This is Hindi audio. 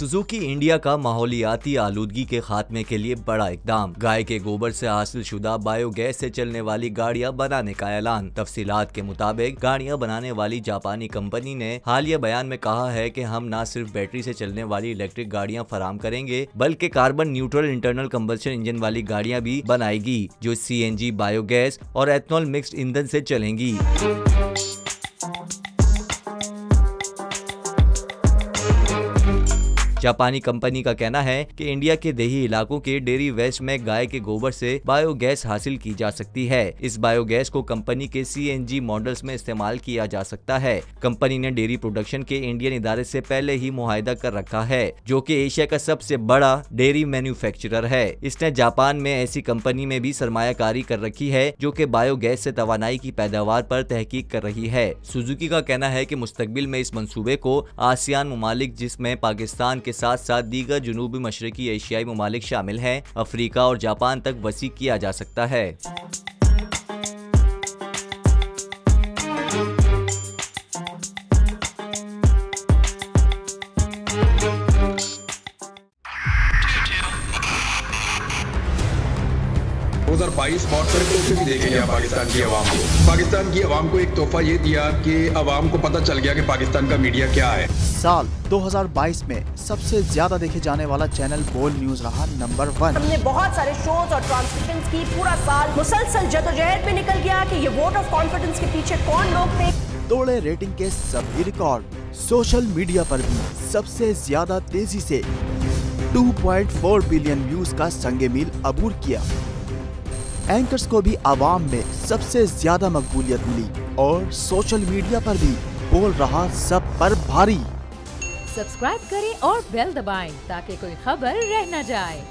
सुजुकी इंडिया का माहौलियाती आलूदगी के खात्मे के लिए बड़ा इकदाम। गाय के गोबर से हासिल शुदा बायोगैस से चलने वाली गाड़ियां बनाने का ऐलान। तफसीलात के मुताबिक गाड़ियां बनाने वाली जापानी कंपनी ने हालिया बयान में कहा है कि हम न सिर्फ बैटरी से चलने वाली इलेक्ट्रिक गाड़ियां फराम करेंगे बल्कि carbon neutral internal combustion engine वाली गाड़ियां भी बनाएगी जो CNG, बायोगैस और एथनॉल मिक्स्ड ईंधन से चलेंगी। जापानी कंपनी का कहना है कि इंडिया के देही इलाकों के डेयरी वेस्ट में गाय के गोबर से बायोगैस हासिल की जा सकती है। इस बायोगैस को कंपनी के CNG मॉडल्स में इस्तेमाल किया जा सकता है। कंपनी ने डेयरी प्रोडक्शन के इंडियन इदारे से पहले ही मुआहिदा कर रखा है जो कि एशिया का सबसे बड़ा डेयरी मैन्युफैक्चरर है। इसने जापान में ऐसी कंपनी में भी सरमायाकारी कर रखी है जो कि बायोगैस से तवानाई की पैदावार पर तहकीक कर रही है। सुजुकी का कहना है कि मुस्तकबिल में इस मंसूबे को आसियान ममालिक जिसमें पाकिस्तान के साथ साथ दीगर जुनूबी मशरकी एशियाई ममालिक शामिल हैं, अफ्रीका और जापान तक वसी किया जा सकता है। बहुत सारे तोहफे भी देखे गया पाकिस्तान की अवाम को एक तोहफा ये दिया कि अवाम को पता चल गया कि पाकिस्तान का मीडिया क्या है। साल 2022 में सबसे ज्यादा देखे जाने वाला चैनल बोल न्यूज रहा नंबर 1। हमने बहुत सारे शोज और ट्रांसमिशंस की, पूरा साल मुसलसल जदोजहद में निकल गया कि ये वोट ऑफ कॉन्फिडेंस के पीछे कौन लोग थे। तोड़े रेटिंग के सभी रिकॉर्ड। सोशल मीडिया पर भी सबसे ज्यादा तेजी से 2.4 बिलियन व्यूज का संगे मील अबूर किया। एंकर्स को भी आवाम में सबसे ज्यादा मकबूलियत मिली और सोशल मीडिया पर भी बोल रहा सब पर भारी। सब्सक्राइब करें और बेल दबाएं ताकि कोई खबर रह न जाए।